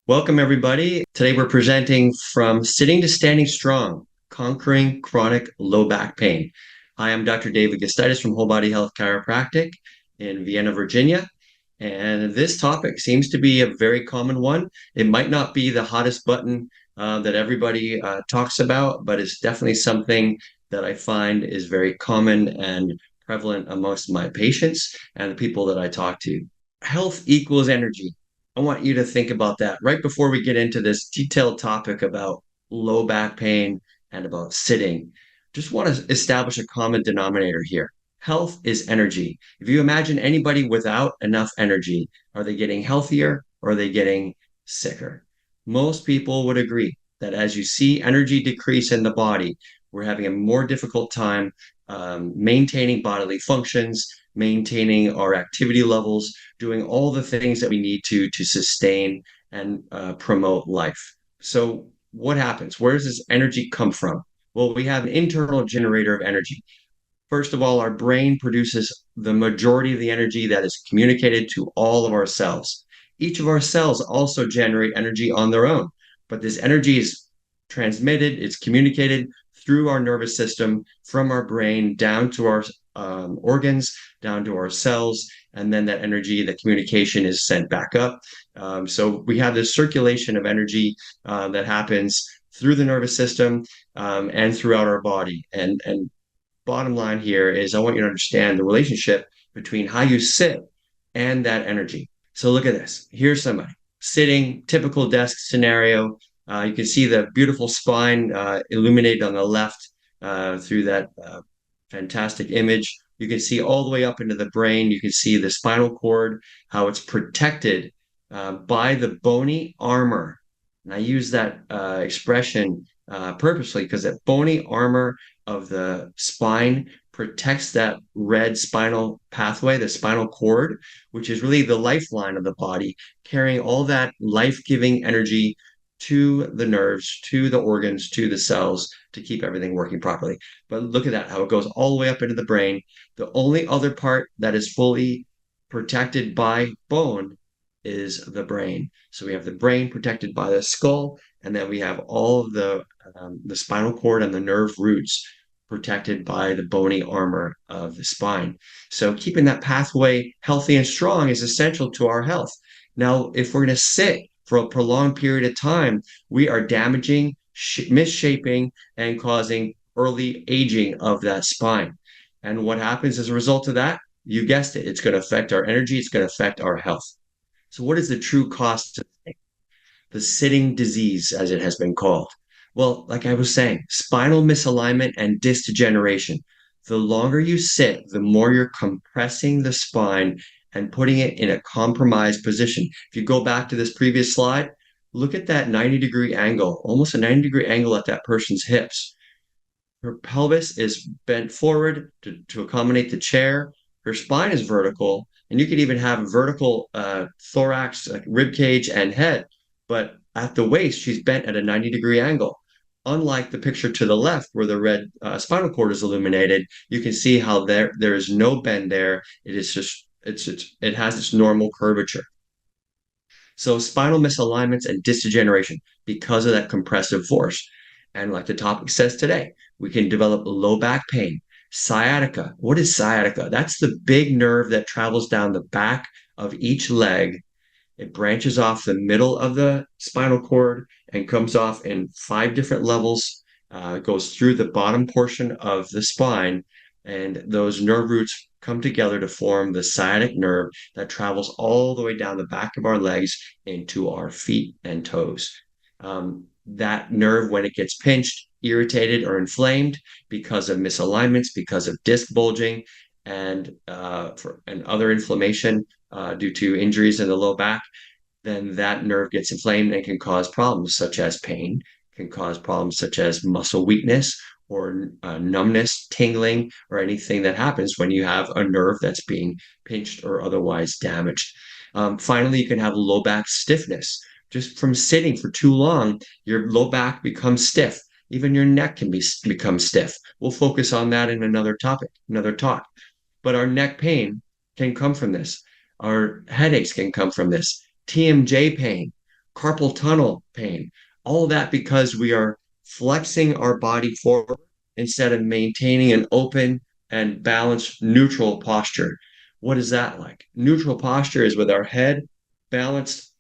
Welcome, everybody. Today we're presenting from Sitting to Standing Strong, Conquering Chronic Low Back Pain. I am Dr. David Gustitus from Whole Body Health Chiropractic in Vienna, Virginia. And this topic seems to be a very common one. It might not be the hottest button that everybody talks about, but it's definitely something that I find is very common and prevalent amongst my patients and the people that I talk to. Health equals energy. I want you to think about that right before we get into this detailed topic about low back pain and about sitting. Just want to establish a common denominator here. Health is energy. If you imagine anybody without enough energy, are they getting healthier or are they getting sicker? Most people would agree that as you see energy decrease in the body, we're having a more difficult time maintaining bodily functions, maintaining our activity levels, doing all the things that we need to sustain and promote life. So what happens? Where does this energy come from? Well, we have an internal generator of energy. First of all, our brain produces the majority of the energy that is communicated to all of our cells. Each of our cells also generate energy on their own, but this energy is transmitted, it's communicated through our nervous system, from our brain down to our organs, down to our cells, and then that energy, the communication is sent back up. So we have this circulation of energy that happens through the nervous system and throughout our body. And bottom line here is I want you to understand the relationship between how you sit and that energy. So look at this. Here's somebody sitting, typical desk scenario. You can see the beautiful spine illuminated on the left through that fantastic image. You can see all the way up into the brain. You can see the spinal cord, how it's protected by the bony armor. And I use that expression purposely because that bony armor of the spine protects that red spinal pathway, the spinal cord, which is really the lifeline of the body, carrying all that life-giving energy to the nerves, to the organs, to the cells to keep everything working properly. But look at that, how it goes all the way up into the brain. The only other part that is fully protected by bone is the brain. So we have the brain protected by the skull, and then we have all of the spinal cord and the nerve roots protected by the bony armor of the spine. So keeping that pathway healthy and strong is essential to our health. Now, if we're going to sit for a prolonged period of time, we are damaging, misshaping, and causing early aging of that spine. And what happens as a result of that? You guessed it, it's going to affect our energy, it's going to affect our health. So, what is the true cost of the sitting disease, as it has been called? Well, like I was saying, spinal misalignment and disc degeneration. The longer you sit, the more you're compressing the spine and putting it in a compromised position. If you go back to this previous slide, look at that 90-degree angle, almost a 90-degree angle at that person's hips. Her pelvis is bent forward to accommodate the chair. Her spine is vertical, and you could even have vertical thorax, like rib cage, and head. But at the waist, she's bent at a 90-degree angle. Unlike the picture to the left, where the red spinal cord is illuminated, you can see how there is no bend there. It is just it has its normal curvature. So spinal misalignments and disc degeneration because of that compressive force. And like the topic says today, we can develop low back pain, sciatica. What is sciatica? That's the big nerve that travels down the back of each leg. It branches off the middle of the spinal cord and comes off in 5 different levels. Goes through the bottom portion of the spine, and those nerve roots come together to form the sciatic nerve that travels all the way down the back of our legs into our feet and toes. That nerve, when it gets pinched, irritated, or inflamed because of misalignments, because of disc bulging, and other inflammation due to injuries in the low back, then that nerve gets inflamed and can cause problems such as pain, can cause problems such as muscle weakness or numbness, tingling, or anything that happens when you have a nerve that's being pinched or otherwise damaged. Finally, you can have low back stiffness. Just from sitting for too long, your low back becomes stiff. Even your neck can become stiff. We'll focus on that in another topic, another talk. But our neck pain can come from this. Our headaches can come from this. TMJ pain, carpal tunnel pain. All of that because we are flexing our body forward instead of maintaining an open and balanced neutral posture. What is that like? Neutral posture is with our head balanced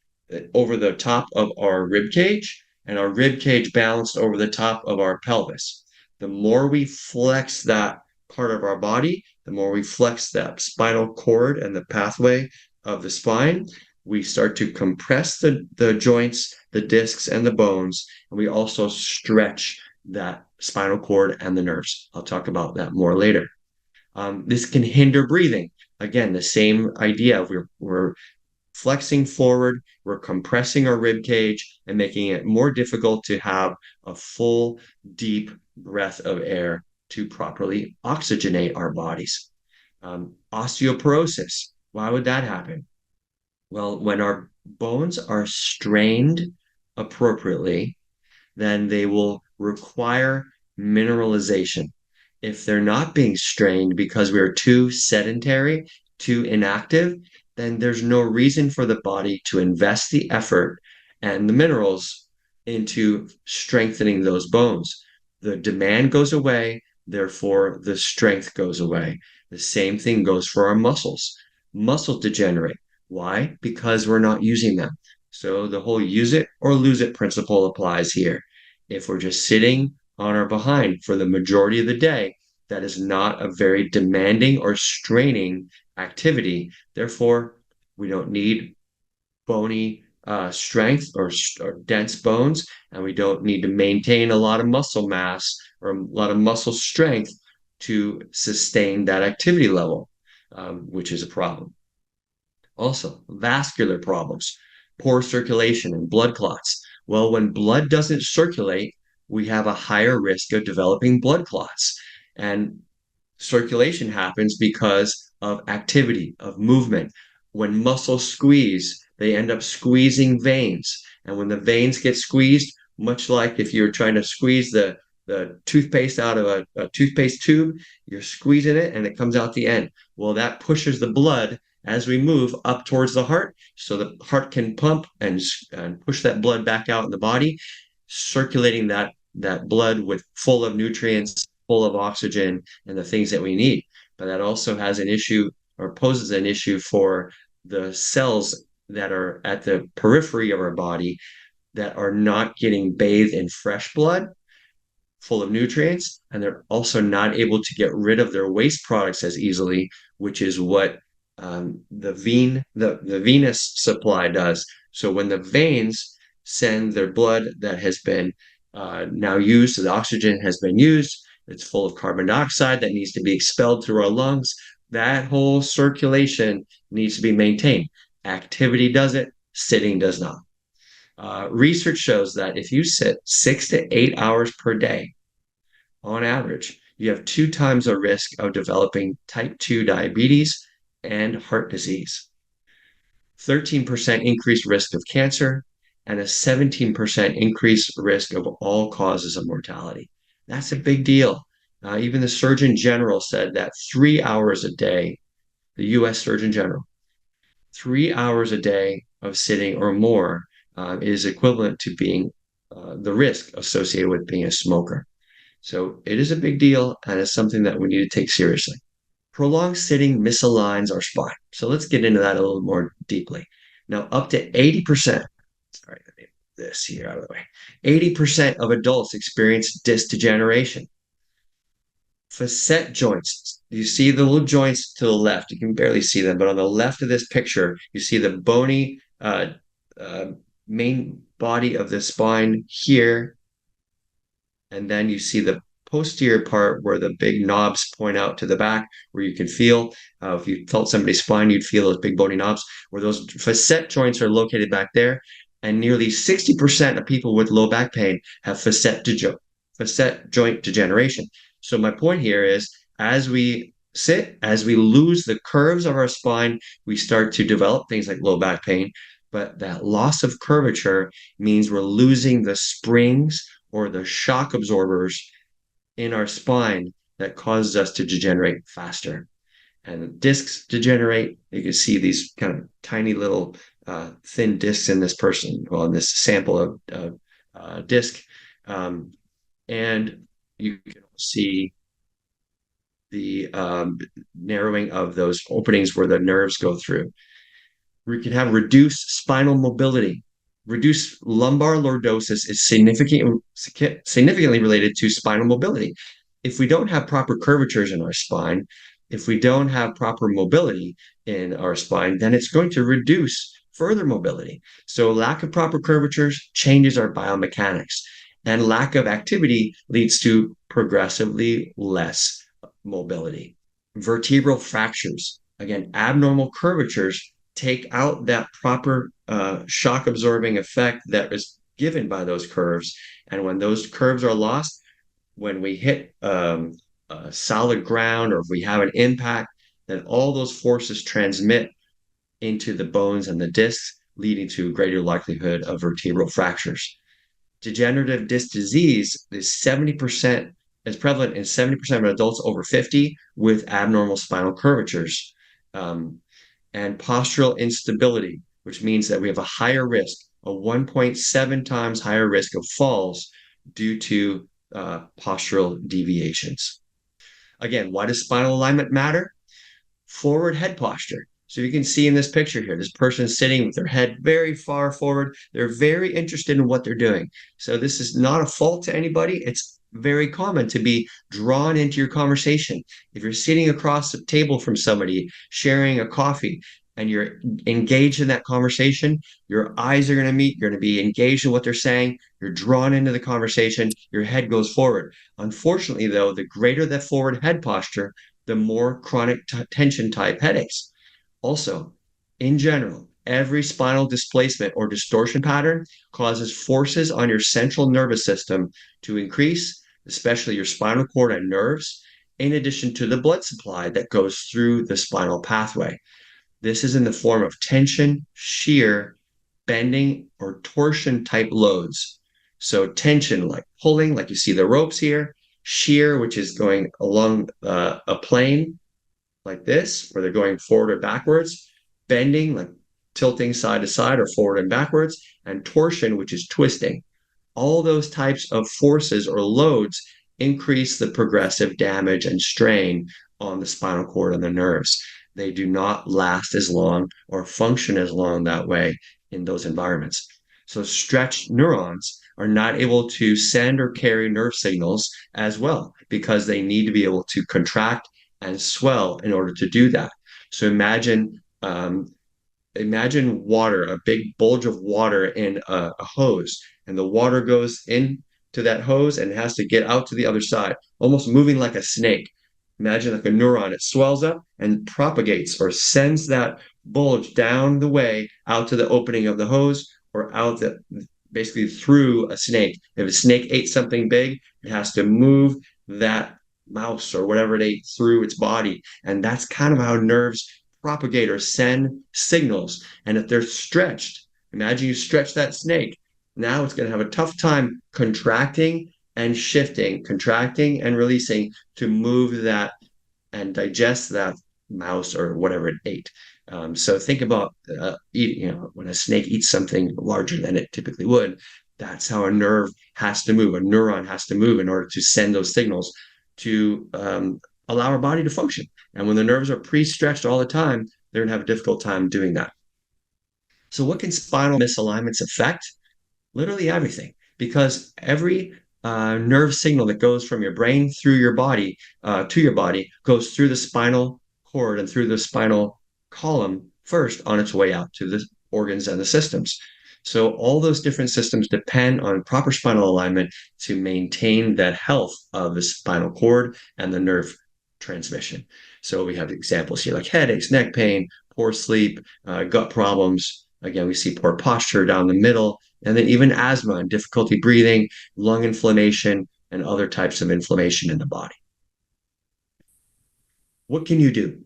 over the top of our rib cage and our rib cage balanced over the top of our pelvis. The more we flex that part of our body, the more we flex that spinal cord and the pathway of the spine, we start to compress the joints, the discs, and the bones, and we also stretch that spinal cord and the nerves. I'll talk about that more later. This can hinder breathing. Again, the same idea. We're flexing forward, we're compressing our rib cage and making it more difficult to have a full, deep breath of air to properly oxygenate our bodies. Osteoporosis. Why would that happen? Well, when our bones are strained appropriately, then they will require mineralization. If they're not being strained because we're too sedentary, too inactive, then there's no reason for the body to invest the effort and the minerals into strengthening those bones. The demand goes away, therefore the strength goes away. The same thing goes for our muscles. Muscles degenerate. Why? Because we're not using them. So the whole use it or lose it principle applies here. If we're just sitting on our behind for the majority of the day, that is not a very demanding or straining activity. Therefore, we don't need bony strength or dense bones, and we don't need to maintain a lot of muscle mass or a lot of muscle strength to sustain that activity level, which is a problem. Also, vascular problems, poor circulation and blood clots. Well, when blood doesn't circulate, we have a higher risk of developing blood clots. And circulation happens because of activity, of movement. When muscles squeeze, they end up squeezing veins. And when the veins get squeezed, much like if you're trying to squeeze the toothpaste out of a toothpaste tube, you're squeezing it and it comes out the end. Well, that pushes the blood as we move up towards the heart so the heart can pump and push that blood back out in the body, circulating that blood with full of nutrients, full of oxygen and the things that we need. But that also has an issue or poses an issue for the cells that are at the periphery of our body that are not getting bathed in fresh blood full of nutrients, and they're also not able to get rid of their waste products as easily, which is what the venous supply does. So when the veins send their blood that has been now used, so the oxygen has been used, it's full of carbon dioxide that needs to be expelled through our lungs. That whole circulation needs to be maintained. Activity does it, sitting does not. Research shows that if you sit 6 to 8 hours per day, on average, you have 2 times the risk of developing type 2 diabetes and heart disease, 13% increased risk of cancer, and a 17% increased risk of all causes of mortality. That's a big deal. Even the Surgeon General said that 3 hours a day, the US Surgeon General, 3 hours a day of sitting or more is equivalent to being the risk associated with being a smoker. So it is a big deal and it's something that we need to take seriously. Prolonged sitting misaligns our spine. So let's get into that a little more deeply. Now, up to 80%, sorry, let me move this here out of the way. 80% of adults experience disc degeneration. Facet joints. You see the little joints to the left. You can barely see them, but on the left of this picture, you see the bony main body of the spine here. And then you see the posterior part where the big knobs point out to the back, where you can feel, if you felt somebody's spine, you'd feel those big bony knobs, where those facet joints are located back there. And nearly 60% of people with low back pain have facet joint degeneration. So my point here is, as we sit, as we lose the curves of our spine, we start to develop things like low back pain. But that loss of curvature means we're losing the springs or the shock absorbers in our spine that causes us to degenerate faster. And the discs degenerate. You can see these kind of tiny little thin discs in this person, well, in this sample of disc. And you can see the narrowing of those openings where the nerves go through. We can have reduced spinal mobility. Reduced lumbar lordosis is significantly related to spinal mobility. If we don't have proper curvatures in our spine, if we don't have proper mobility in our spine, then it's going to reduce further mobility. So, lack of proper curvatures changes our biomechanics, and lack of activity leads to progressively less mobility. Vertebral fractures, again, abnormal curvatures take out that proper shock absorbing effect that is given by those curves. And when those curves are lost, when we hit solid ground or if we have an impact, then all those forces transmit into the bones and the discs, leading to greater likelihood of vertebral fractures. Degenerative disc disease is prevalent in 70% of adults over 50 with abnormal spinal curvatures. And postural instability, which means that we have a higher risk, a 1.7 times higher risk of falls due to postural deviations. Again, why does spinal alignment matter? Forward head posture. So you can see in this picture here, this person is sitting with their head very far forward. They're very interested in what they're doing. So this is not a fault to anybody. It's very common to be drawn into your conversation. If you're sitting across the table from somebody, sharing a coffee, and you're engaged in that conversation, your eyes are going to meet. You're going to be engaged in what they're saying. You're drawn into the conversation. Your head goes forward. Unfortunately, though, the greater that forward head posture, the more chronic tension type headaches. Also, in general, every spinal displacement or distortion pattern causes forces on your central nervous system to increase, especially your spinal cord and nerves, in addition to the blood supply that goes through the spinal pathway. This is in the form of tension, shear, bending, or torsion type loads. So, tension, like pulling, like you see the ropes here, shear, which is going along a plane like this, where they're going forward or backwards, bending, like tilting side to side or forward and backwards, and torsion, which is twisting. All those types of forces or loads increase the progressive damage and strain on the spinal cord and the nerves. They do not last as long or function as long that way in those environments. So, stretched neurons are not able to send or carry nerve signals as well because they need to be able to contract and swell in order to do that. So, imagine water, a big bulge of water in a hose, and the water goes into that hose and it has to get out to the other side, almost moving like a snake. Imagine like a neuron, it swells up and propagates or sends that bulge down the way out to the opening of the hose or out the basically through a snake. If a snake ate something big, it has to move that mouse or whatever it ate through its body. And that's kind of how nerves propagate or send signals. And if they're stretched, imagine you stretch that snake. Now it's going to have a tough time contracting and shifting, contracting and releasing to move that and digest that mouse or whatever it ate. So think about when a snake eats something larger than it typically would. That's how a nerve has to move. A neuron has to move in order to send those signals to allow our body to function. And when the nerves are pre-stretched all the time, they're going to have a difficult time doing that. So what can spinal misalignments affect? Literally everything, because every nerve signal that goes from your brain through your body to your body goes through the spinal cord and through the spinal column first on its way out to the organs and the systems. So all those different systems depend on proper spinal alignment to maintain the health of the spinal cord and the nerve transmission. So we have examples here like headaches, neck pain, poor sleep, gut problems. Again, we see poor posture down the middle, and then even asthma and difficulty breathing, lung inflammation, and other types of inflammation in the body. What can you do?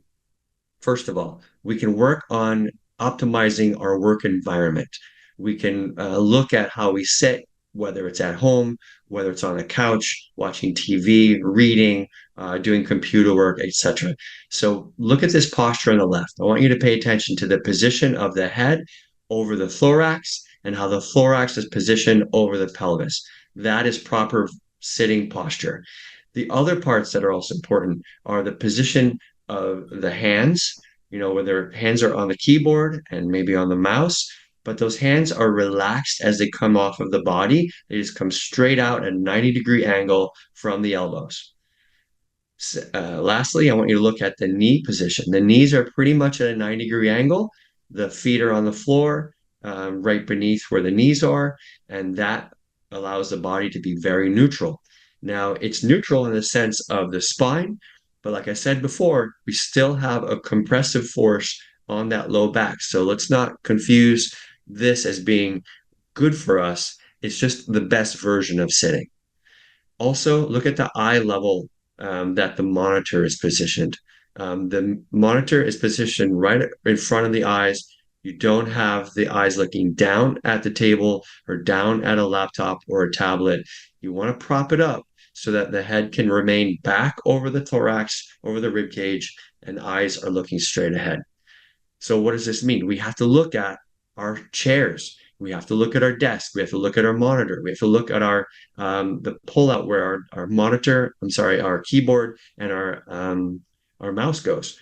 First of all, we can work on optimizing our work environment. We can look at how we sit, whether it's at home, whether it's on a couch, watching TV, reading, doing computer work, etc. So look at this posture on the left. I want you to pay attention to the position of the head over the thorax and how the thorax is positioned over the pelvis. That is proper sitting posture. The other parts that are also important are the position of the hands, whether hands are on the keyboard and maybe on the mouse, but those hands are relaxed as they come off of the body. They just come straight out at a 90-degree angle from the elbows. Lastly, I want you to look at the knee position. The knees are pretty much at a 90-degree angle. The feet are on the floor, right beneath where the knees are, and that allows the body to be very neutral. Now, it's neutral in the sense of the spine, but like I said before, we still have a compressive force on that low back. So let's not confuse this as being good for us. It's just the best version of sitting. Also, look at the eye level that the monitor is positioned. The monitor is positioned right in front of the eyes. You don't have the eyes looking down at the table or down at a laptop or a tablet. You want to prop it up so that the head can remain back over the thorax, over the rib cage, and eyes are looking straight ahead. So what does this mean? We have to look at our chairs. We have to look at our desk. We have to look at our monitor. We have to look at our the pullout where our monitor, I'm sorry, our keyboard and our mouse goes.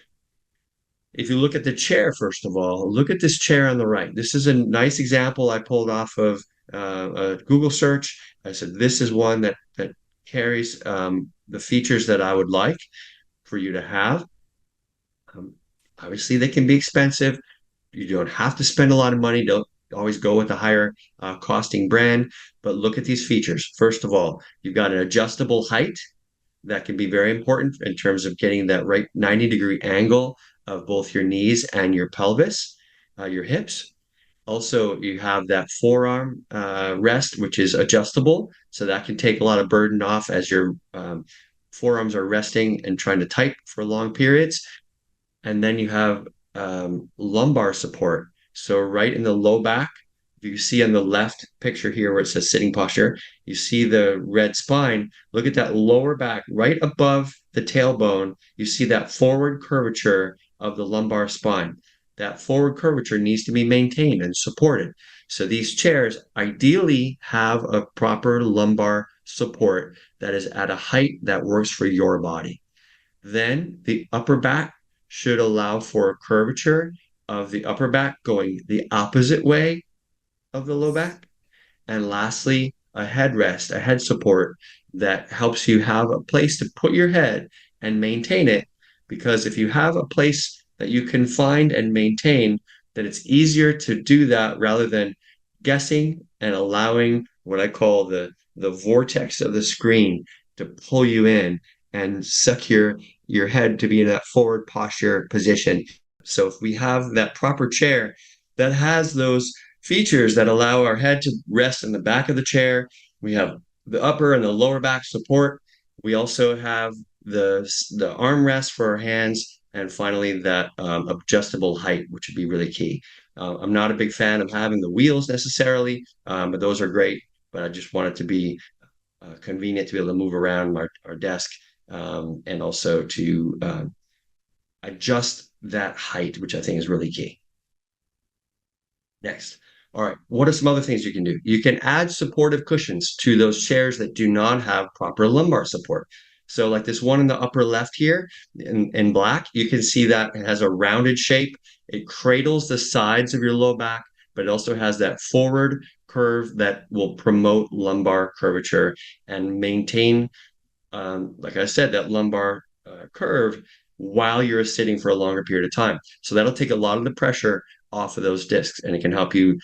If you look at the chair, first of all, look at this chair on the right. This is a nice example I pulled off of a Google search. I said, this is one that carries the features that I would like for you to have. Um, Obviously, they can be expensive. You don't have to spend a lot of money. Don't always go with a higher costing brand, but look at these features. First of all, you've got an adjustable height that can be very important in terms of getting that right 90-degree angle of both your knees and your pelvis, your hips. Also, you have that forearm rest, which is adjustable. So that can take a lot of burden off as your forearms are resting and trying to type for long periods. And then you have lumbar support. So right in the low back, you see on the left picture here where it says sitting posture, you see the red spine. Look at that lower back right above the tailbone. You see that forward curvature of the lumbar spine. That forward curvature needs to be maintained and supported. So these chairs ideally have a proper lumbar support that is at a height that works for your body. Then the upper back should allow for a curvature of the upper back going the opposite way of the low back. And lastly, a headrest, a head support that helps you have a place to put your head and maintain it. Because if you have a place that you can find and maintain, then it's easier to do that rather than guessing and allowing what I call the vortex of the screen to pull you in and suck your head to be in that forward posture position. So if we have that proper chair that has those features that allow our head to rest in the back of the chair, we have the upper and the lower back support. We also have the armrest for our hands, and finally that adjustable height, which would be really key. I'm not a big fan of having the wheels necessarily, but those are great. But I just want it to be convenient to be able to move around our desk and also to adjust that height, which I think is really key. Next. All right. What are some other things you can do? You can add supportive cushions to those chairs that do not have proper lumbar support. So like this one in the upper left here in black, you can see that it has a rounded shape. It cradles the sides of your low back, but it also has that forward curve that will promote lumbar curvature and maintain, like I said, that lumbar curve while you're sitting for a longer period of time. So that'll take a lot of the pressure off of those discs, and it can help you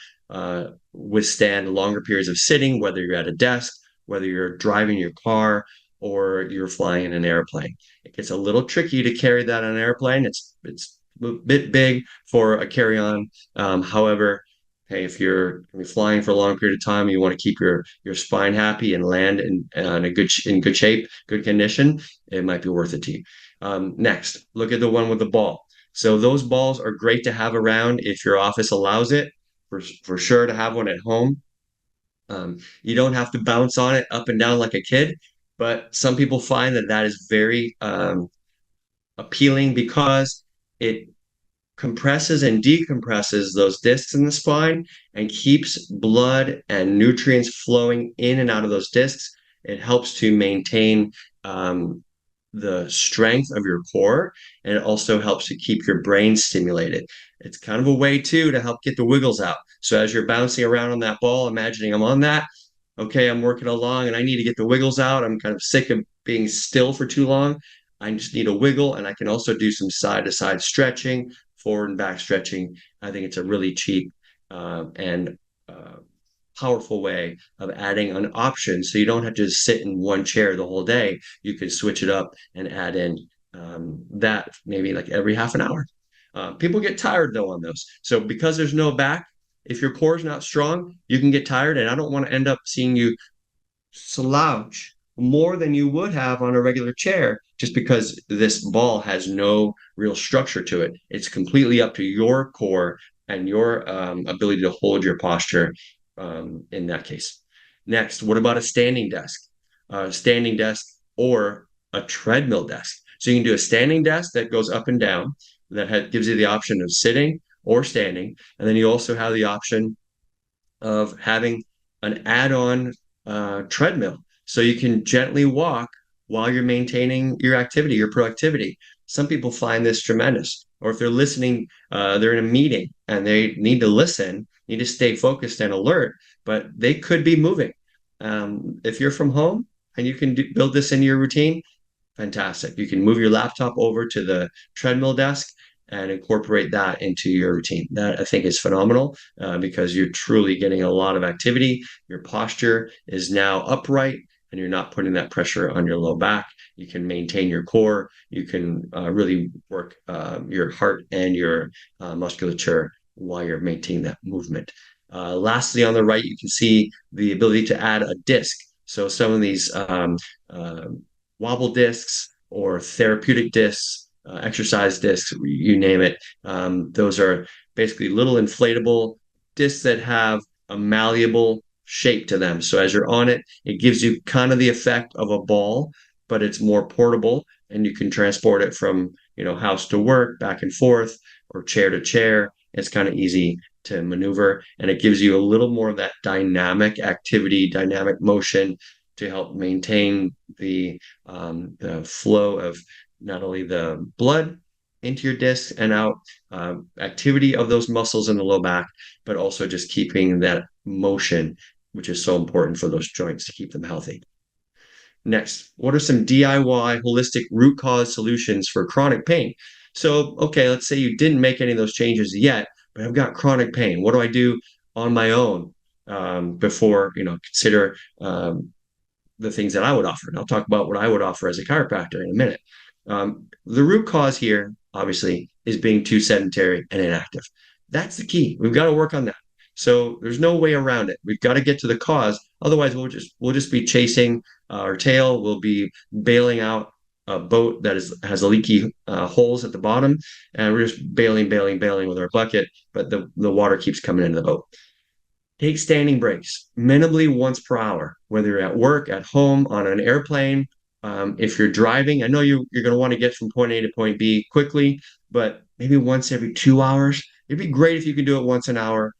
withstand longer periods of sitting, whether you're at a desk, whether you're driving your car, or you're flying in an airplane. It gets a little tricky to carry that on an airplane. It's a bit big for a carry-on. However, hey, if you're flying for a long period of time, you want to keep your spine happy and land in good shape, good condition, it might be worth it to you. Next, look at the one with the ball. So those balls are great to have around if your office allows it, for sure to have one at home. You don't have to bounce on it up and down like a kid, but some people find that is very appealing because it compresses and decompresses those discs in the spine and keeps blood and nutrients flowing in and out of those discs. It helps to maintain the strength of your core, and it also helps to keep your brain stimulated. It's kind of a way too to help get the wiggles out. So as you're bouncing around on that ball, imagining I'm on that, okay, I'm working along and I need to get the wiggles out. I'm kind of sick of being still for too long. I just need a wiggle, and I can also do some side to side stretching, forward and back stretching. I think it's a really cheap and powerful way of adding an option, so you don't have to just sit in one chair the whole day. You can switch it up and add in that maybe like every half an hour. People get tired though on those. So because there's no back, if your core is not strong, you can get tired. And I don't want to end up seeing you slouch more than you would have on a regular chair just because this ball has no real structure to it. It's completely up to your core and your ability to hold your posture in that case. Next, what about a standing desk? Standing desk or a treadmill desk. So you can do a standing desk that goes up and down that gives you the option of sitting or standing. And then you also have the option of having an add-on treadmill. So you can gently walk while you're maintaining your activity, your productivity. Some people find this tremendous. Or if they're listening, they're in a meeting and they need to listen, need to stay focused and alert, but they could be moving. If you're from home and you can build this into your routine, fantastic. You can move your laptop over to the treadmill desk and incorporate that into your routine. That I think is phenomenal because you're truly getting a lot of activity. Your posture is now upright and you're not putting that pressure on your low back. You can maintain your core. You can really work your heart and your musculature while you're maintaining that movement. Lastly, on the right, you can see the ability to add a disc. So some of these uh, wobble discs or therapeutic discs, exercise discs, you name it. Those are basically little inflatable discs that have a malleable shape to them. So as you're on it, it gives you kind of the effect of a ball, but it's more portable and you can transport it from, house to work, back and forth, or chair to chair. It's kind of easy to maneuver and it gives you a little more of that dynamic activity, dynamic motion to help maintain the flow of not only the blood into your disc and out, activity of those muscles in the low back, but also just keeping that motion, which is so important for those joints to keep them healthy. Next, what are some DIY holistic root cause solutions for chronic pain? So, okay, let's say you didn't make any of those changes yet, but I've got chronic pain. What do I do on my own before, consider the things that I would offer? And I'll talk about what I would offer as a chiropractor in a minute. The root cause here, obviously, is being too sedentary and inactive. That's the key. We've got to work on that. So there's no way around it. We've got to get to the cause. Otherwise, we'll just be chasing our tail. We'll be bailing out a boat that has a leaky holes at the bottom, and we're just bailing with our bucket, but the water keeps coming into the boat. Take standing breaks minimally once per hour, whether you're at work, at home, on an airplane. If you're driving, I know you're going to want to get from point A to point B quickly, but maybe once every 2 hours. It'd be great if you could do it once an hour.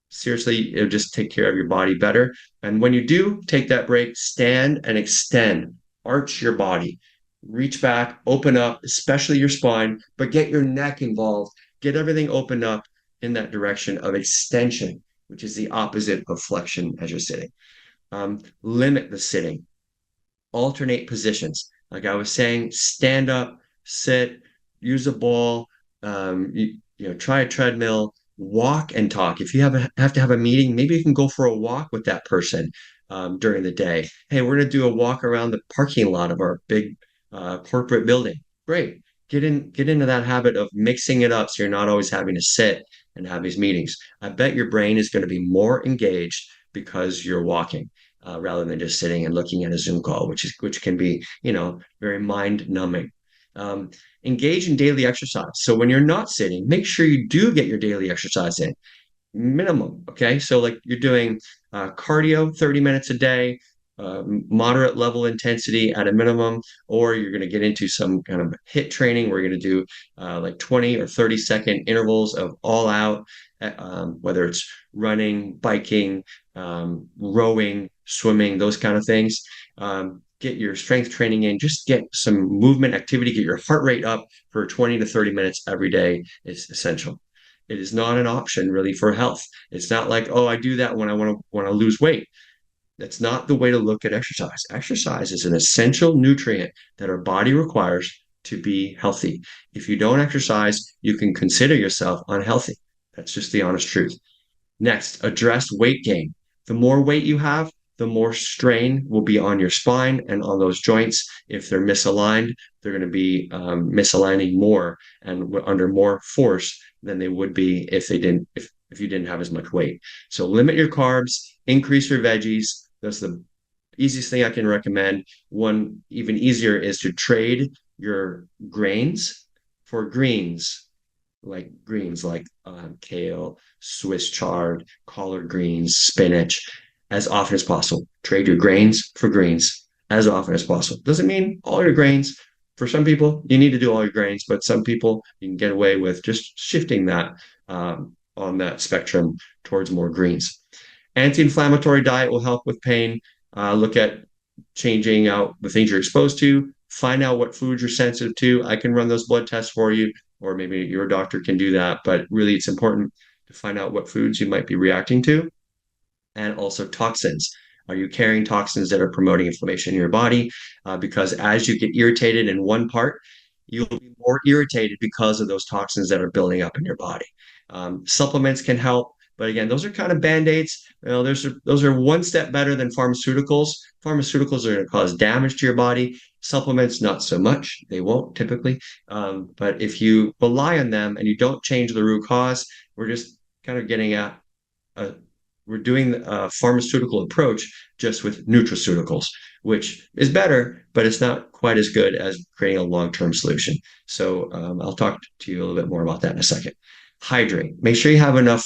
Seriously, it'll just take care of your body better. And when you do take that break, stand and extend, arch your body, reach back, open up, especially your spine, but get your neck involved, get everything opened up in that direction of extension, which is the opposite of flexion as you're sitting. Limit the sitting, alternate positions. Like I was saying, stand up, sit, use a ball, try a treadmill, walk and talk. If you have to have a meeting, maybe you can go for a walk with that person during the day. Hey, we're going to do a walk around the parking lot of our big corporate building. Great. Get into that habit of mixing it up so you're not always having to sit and have these meetings. I bet your brain is going to be more engaged because you're walking rather than just sitting and looking at a Zoom call, which can be, very mind numbing. Engage in daily exercise. So when you're not sitting, make sure you do get your daily exercise in, minimum. Okay, so like you're doing cardio 30 minutes a day, moderate level intensity at a minimum, or you're going to get into some kind of HIIT training where you're going to do like 20 or 30-second intervals of all out, whether it's running, biking, rowing, swimming, those kind of things. Get your strength training in, just get some movement activity, get your heart rate up for 20 to 30 minutes every day is essential. It is not an option really for health. It's not like, oh, I do that when I want to lose weight. That's not the way to look at exercise. Exercise is an essential nutrient that our body requires to be healthy. If you don't exercise, you can consider yourself unhealthy. That's just the honest truth. Next, address weight gain. The more weight you have, the more strain will be on your spine and on those joints. If they're misaligned, they're going to be misaligning more and under more force than they would be if they didn't if you didn't have as much weight. So limit your carbs, increase your veggies. That's the easiest thing I can recommend. One even easier is to trade your grains for greens like kale, Swiss chard, collard greens, spinach, as often as possible. Trade your grains for greens as often as possible. Doesn't mean all your grains. For some people, you need to do all your grains, but some people you can get away with just shifting that on that spectrum towards more greens. Anti-inflammatory diet will help with pain. Look at changing out the things you're exposed to. Find out what foods you're sensitive to. I can run those blood tests for you, or maybe your doctor can do that. But really, it's important to find out what foods you might be reacting to, and also toxins. Are you carrying toxins that are promoting inflammation in your body? Because as you get irritated in one part, you'll be more irritated because of those toxins that are building up in your body. Supplements can help, but again, those are kind of band-aids. Those are one step better than pharmaceuticals. Pharmaceuticals are going to cause damage to your body. Supplements, not so much. They won't typically. But if you rely on them and you don't change the root cause, we're just kind of getting at a we're doing a pharmaceutical approach just with nutraceuticals, which is better, but it's not quite as good as creating a long-term solution. So I'll talk to you a little bit more about that in a second. Hydrate. Make sure you have enough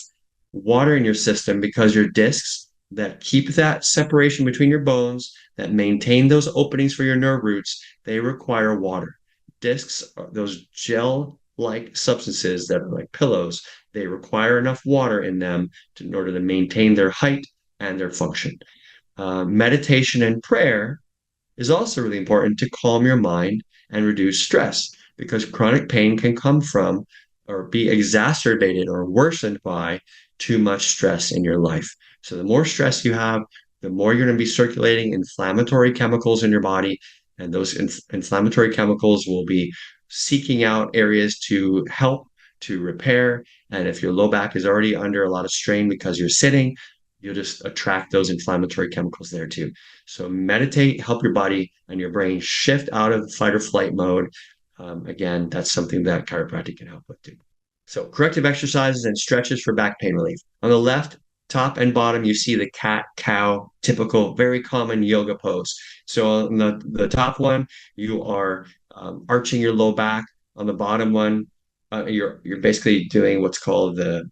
water in your system because your discs that keep that separation between your bones, that maintain those openings for your nerve roots, they require water. Discs, those gel-like substances that are like pillows, they require enough water in them in order to maintain their height and their function. Meditation and prayer is also really important to calm your mind and reduce stress because chronic pain can come from or be exacerbated or worsened by too much stress in your life. So the more stress you have, the more you're going to be circulating inflammatory chemicals in your body, and those inflammatory chemicals will be seeking out areas to help to repair. And if your low back is already under a lot of strain because you're sitting, you'll just attract those inflammatory chemicals there too. So meditate, help your body and your brain shift out of fight or flight mode. Again, that's something that chiropractic can help with too. So corrective exercises and stretches for back pain relief. On the left, top and bottom, you see the cat, cow, typical, very common yoga pose. So on the top one, you are arching your low back. On the bottom one, you're basically doing what's called the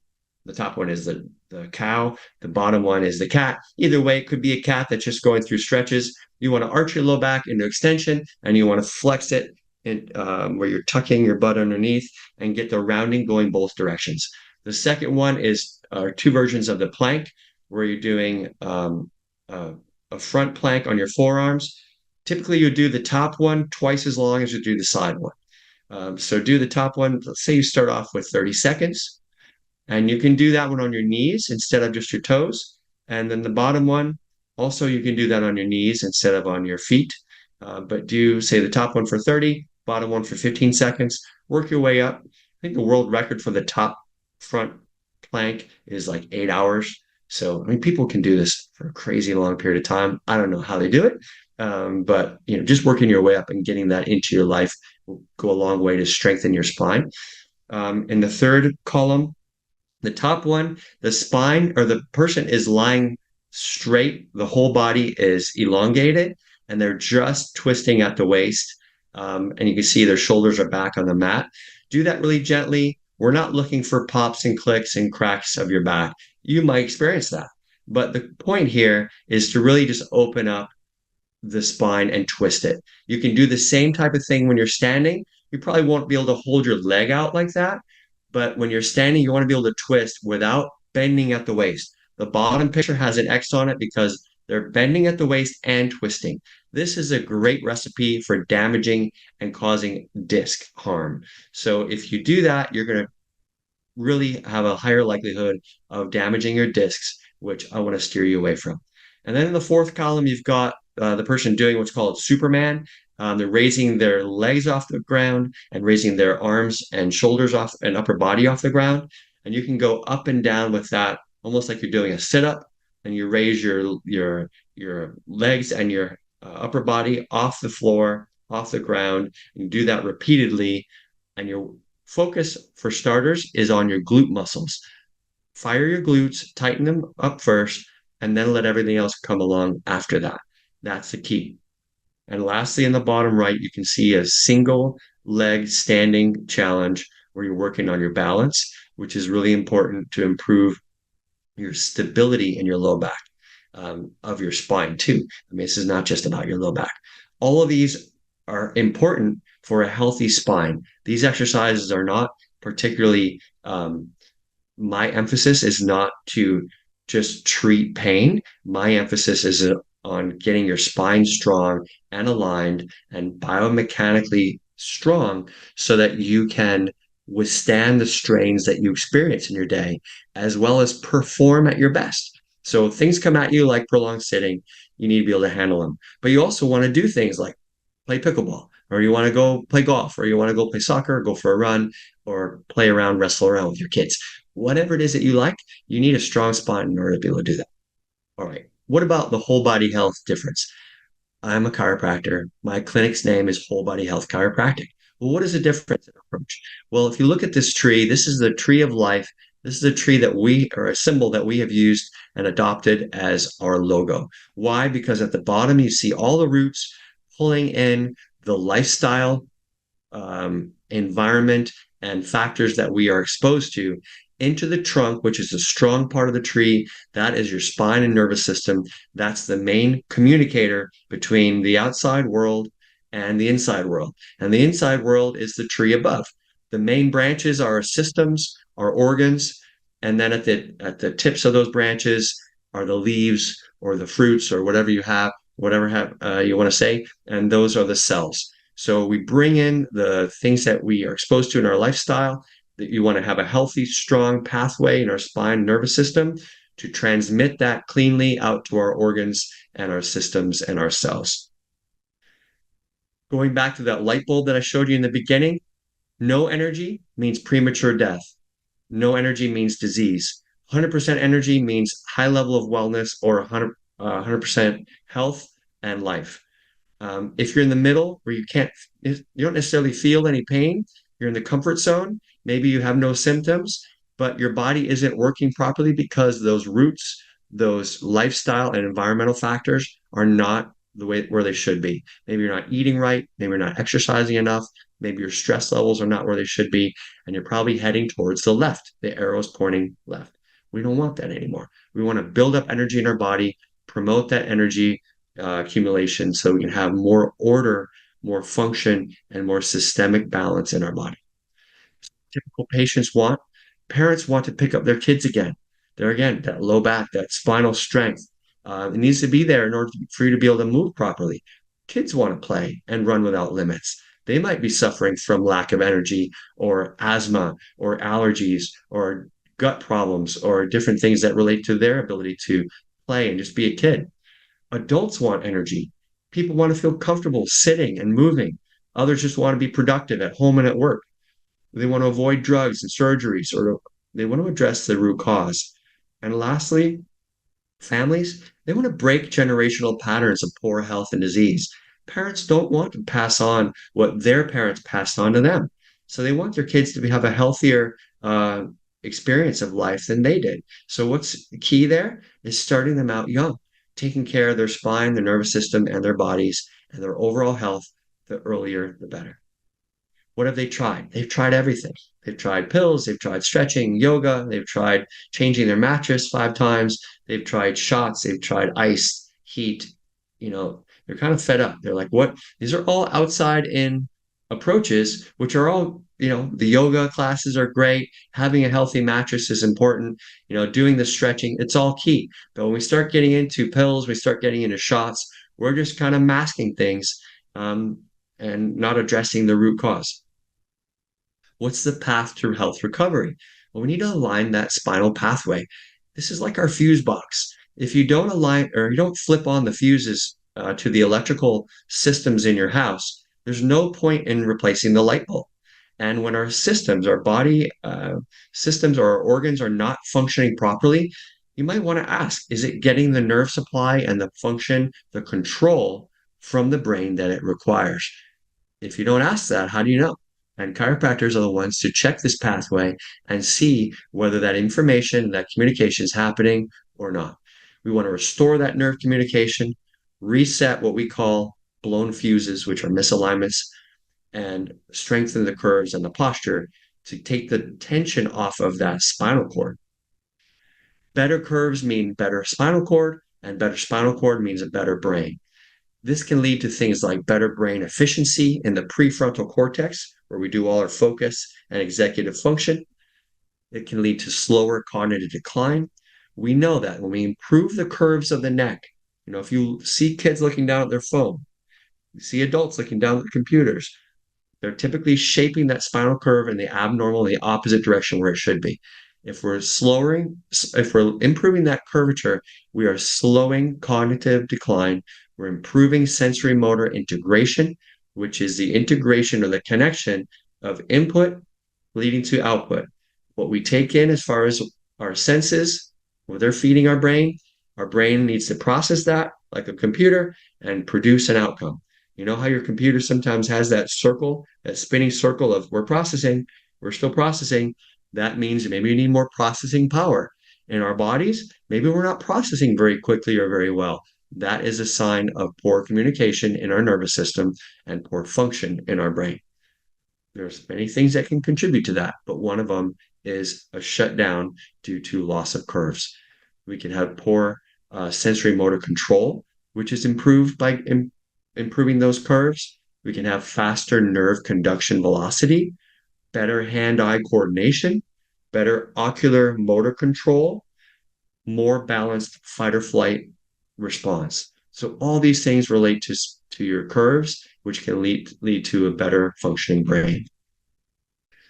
top one is the cow, the bottom one is the cat. Either way, it could be a cat that's just going through stretches. You want to arch your low back into extension and you want to flex it where you're tucking your butt underneath and get the rounding going both directions. The second one is two versions of the plank where you're doing a front plank on your forearms. Typically, you do the top one twice as long as you do the side one. So do the top one. Let's say you start off with 30 seconds, and you can do that one on your knees instead of just your toes. And then the bottom one, also you can do that on your knees instead of on your feet. But do say the top one for 30, bottom one for 15 seconds. Work your way up. I think the world record for the top front plank is like 8 hours. So, I mean, people can do this for a crazy long period of time. I don't know how they do it. But just working your way up and getting that into your life will go a long way to strengthen your spine. In the third column, the top one, the spine or the person is lying straight. The whole body is elongated and they're just twisting at the waist. And you can see their shoulders are back on the mat. Do that really gently. We're not looking for pops and clicks and cracks of your back. You might experience that. But the point here is to really just open up the spine and twist it. You can do the same type of thing when you're standing. You probably won't be able to hold your leg out like that, but when you're standing, you want to be able to twist without bending at the waist. The bottom picture has an X on it because they're bending at the waist and twisting. This is a great recipe for damaging and causing disc harm. So if you do that, you're going to really have a higher likelihood of damaging your discs, which I want to steer you away from. And then in the fourth column, you've got the person doing what's called Superman. They're raising their legs off the ground and raising their arms and shoulders off and upper body off the ground. And you can go up and down with that, almost like you're doing a sit up, and you raise your legs and your upper body off the floor, off the ground. You do that repeatedly, and your focus for starters is on your glute muscles. Fire your glutes, tighten them up first, and then let everything else come along after that. That's the key. And lastly, in the bottom right, you can see a single leg standing challenge where you're working on your balance, which is really important to improve your stability in your low back, of your spine too. I mean, this is not just about your low back. All of these are important for a healthy spine. These exercises are not particularly, my emphasis is not to just treat pain. My emphasis is on getting your spine strong and aligned and biomechanically strong so that you can withstand the strains that you experience in your day, as well as perform at your best. So if things come at you like prolonged sitting, you need to be able to handle them. But you also want to do things like play pickleball, or you want to go play golf, or you want to go play soccer, go for a run, or play around, wrestle around with your kids. Whatever it is that you like, you need a strong spine in order to be able to do that. All right. What about the whole body health difference? I'm a chiropractor. My clinic's name is Whole Body Health Chiropractic. Well, what is the difference in approach? Well, if you look at this tree, this is the tree of life. This is a tree that or a symbol that we have used and adopted as our logo. Why? Because at the bottom, you see all the roots pulling in the lifestyle, environment, and factors that we are exposed to into the trunk, which is a strong part of the tree. That is your spine and nervous system. That's the main communicator between the outside world and the inside world. And the inside world is the tree above. The main branches are our systems, our organs, and then at the tips of those branches are the leaves or the fruits or whatever you have, you want to say, and those are the cells. So we bring in the things that we are exposed to in our lifestyle, that you want to have a healthy, strong pathway in our spine nervous system to transmit that cleanly out to our organs and our systems and our cells. Going back to that light bulb that I showed you in the beginning, no energy means premature death. No energy means disease. 100% energy means high level of wellness or 100% health and life. If you're in the middle where you don't necessarily feel any pain, you're in the comfort zone, maybe you have no symptoms, but your body isn't working properly because those roots, those lifestyle and environmental factors are not the way where they should be. Maybe you're not eating right, maybe you're not exercising enough, maybe your stress levels are not where they should be, and you're probably heading towards the left. The arrow is pointing left. We don't want that anymore. We want to build up energy in our body, promote that energy accumulation so we can have more order, more function, and more systemic balance in our body. Typical parents want to pick up their kids again. There again, that low back, that spinal strength. It needs to be there in order for you to be able to move properly. Kids want to play and run without limits. They might be suffering from lack of energy or asthma or allergies or gut problems or different things that relate to their ability to play and just be a kid. Adults want energy. People want to feel comfortable sitting and moving. Others just want to be productive at home and at work. They want to avoid drugs and surgeries, or they want to address the root cause. And lastly, families, they want to break generational patterns of poor health and disease. Parents don't want to pass on what their parents passed on to them. So they want their kids to have a healthier experience of life than they did. So what's key there is starting them out young, taking care of their spine, their nervous system, and their bodies, and their overall health. The earlier, the better. What have they tried? They've tried everything. They've tried pills, they've tried stretching, yoga, they've tried changing their mattress 5 times, they've tried shots, they've tried ice, heat, you know, They're kind of fed up. They're like, what? These are all outside in approaches, which are all, the yoga classes are great. Having a healthy mattress is important. Doing the stretching, it's all key. But when we start getting into pills, we start getting into shots, we're just kind of masking things um, and not addressing the root cause. What's the path to health recovery? Well, we need to align that spinal pathway. This is like our fuse box. If you don't align or you don't flip on the fuses to the electrical systems in your house, there's no point in replacing the light bulb. And when our systems, our body systems, or our organs are not functioning properly, you might want to ask, is it getting the nerve supply and the function, the control from the brain that it requires? If you don't ask that, how do you know? And chiropractors are the ones to check this pathway and see whether that information, that communication is happening or not. We want to restore that nerve communication, reset what we call blown fuses, which are misalignments, and strengthen the curves and the posture to take the tension off of that spinal cord. Better curves mean better spinal cord, and better spinal cord means a better brain. This can lead to things like better brain efficiency in the prefrontal cortex, where we do all our focus and executive function. It can lead to slower cognitive decline. We know that when we improve the curves of the neck, if you see kids looking down at their phone, you see adults looking down at their computers, they're typically shaping that spinal curve in the abnormal, the opposite direction where it should be. If we're improving that curvature, we are slowing cognitive decline. We're improving sensory motor integration, which is the integration or the connection of input leading to output. What we take in as far as our senses, what they're feeding our brain needs to process that like a computer and produce an outcome. You know how your computer sometimes has that circle, that spinning circle of we're processing, we're still processing. That means maybe we need more processing power in our bodies. Maybe we're not processing very quickly or very well. That is a sign of poor communication in our nervous system and poor function in our brain. There's many things that can contribute to that, but one of them is a shutdown due to loss of curves. We can have poor sensory motor control, which is improved by improving those curves. We can have faster nerve conduction velocity, better hand-eye coordination, better ocular motor control, more balanced fight or flight response. So all these things relate to your curves, which can lead to a better functioning brain.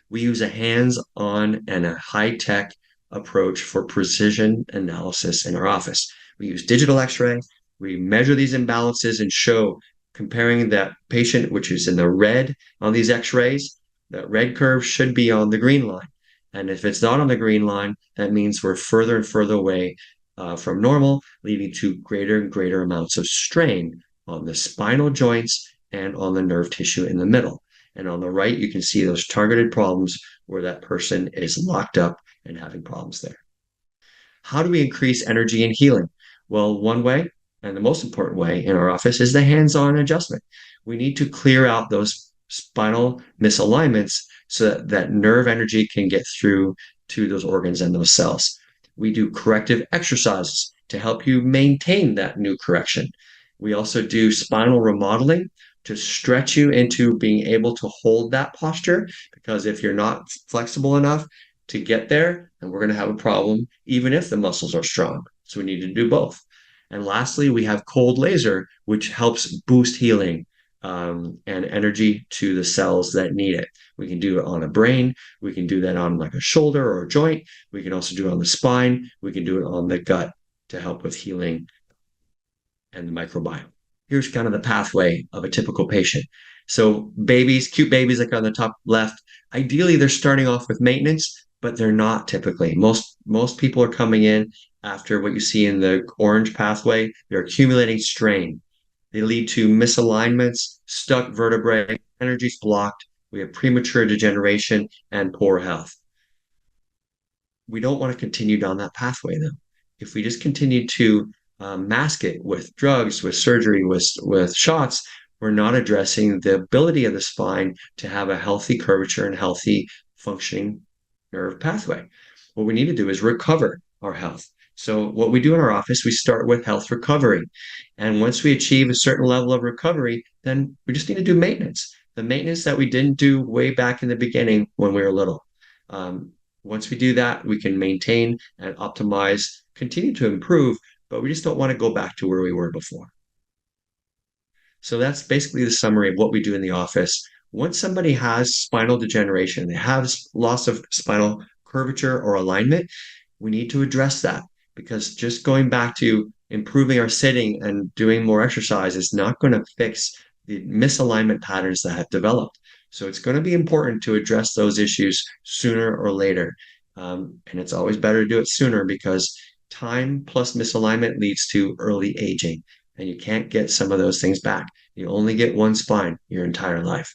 We use a hands-on and a high-tech approach for precision analysis in our office. We use digital X-ray. We measure these imbalances and show comparing that patient, which is in the red on these X-rays, that red curve should be on the green line. And if it's not on the green line, that means we're further and further away from normal, leading to greater and greater amounts of strain on the spinal joints and on the nerve tissue in the middle. And on the right, you can see those targeted problems where that person is locked up and having problems there. How do we increase energy and healing? Well, one way, and the most important way in our office, is the hands-on adjustment. We need to clear out those spinal misalignments so that nerve energy can get through to those organs and those cells. We do corrective exercises to help you maintain that new correction. We also do spinal remodeling to stretch you into being able to hold that posture, because if you're not flexible enough to get there, then we're going to have a problem, even if the muscles are strong. So we need to do both. And lastly, we have cold laser, which helps boost healing and energy to the cells that need it. We can do it on a brain. We can do that on like a shoulder or a joint. We can also do it on the spine. We can do it on the gut to help with healing and the microbiome. Here's kind of the pathway of a typical patient. So babies, cute babies like on the top left, ideally they're starting off with maintenance, but they're not typically. Most people are coming in after what you see in the orange pathway. They're accumulating strain. They lead to misalignments, stuck vertebrae, energy's blocked. We have premature degeneration and poor health. We don't want to continue down that pathway though. If we just continue to mask it with drugs, with surgery, with shots, we're not addressing the ability of the spine to have a healthy curvature and healthy functioning nerve pathway. What we need to do is recover our health. So what we do in our office, we start with health recovery. And once we achieve a certain level of recovery, then we just need to do maintenance. The maintenance that we didn't do way back in the beginning when we were little. Um, Once we do that, we can maintain and optimize, continue to improve, but we just don't want to go back to where we were before. So that's basically the summary of what we do in the office. Once somebody has spinal degeneration, they have loss of spinal curvature or alignment, we need to address that because just going back to improving our sitting and doing more exercise is not going to fix the misalignment patterns that have developed. So it's going to be important to address those issues sooner or later. And it's always better to do it sooner because time plus misalignment leads to early aging, and you can't get some of those things back. You only get one spine your entire life.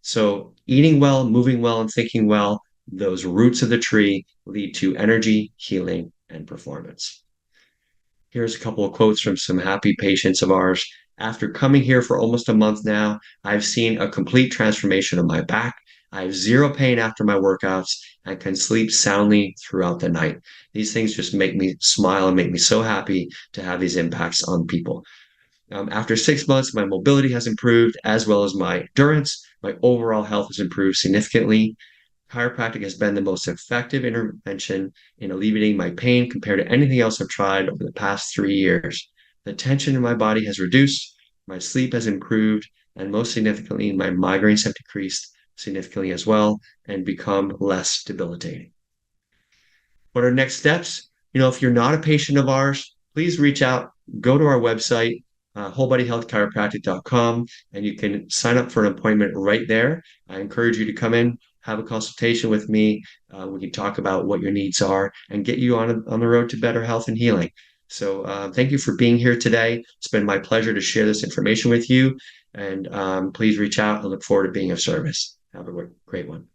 So, eating well, moving well, and thinking well, those roots of the tree lead to energy, healing, and performance. Here's a couple of quotes from some happy patients of ours. After coming here for almost a month now, I've seen a complete transformation of my back. I have zero pain after my workouts and can sleep soundly throughout the night. These things just make me smile and make me so happy to have these impacts on people. After 6 months, my mobility has improved as well as my endurance. My overall health has improved significantly. Chiropractic has been the most effective intervention in alleviating my pain compared to anything else I've tried over the past 3 years. The tension in my body has reduced, my sleep has improved, and most significantly, my migraines have decreased significantly as well and become less debilitating. What are next steps? If you're not a patient of ours, please reach out, go to our website, wholebodyhealthchiropractic.com, and you can sign up for an appointment right there. I encourage you to come in, have a consultation with me. We can talk about what your needs are and get you on the road to better health and healing. So, thank you for being here today. It's been my pleasure to share this information with you. And please reach out. I look forward to being of service. Have a great one.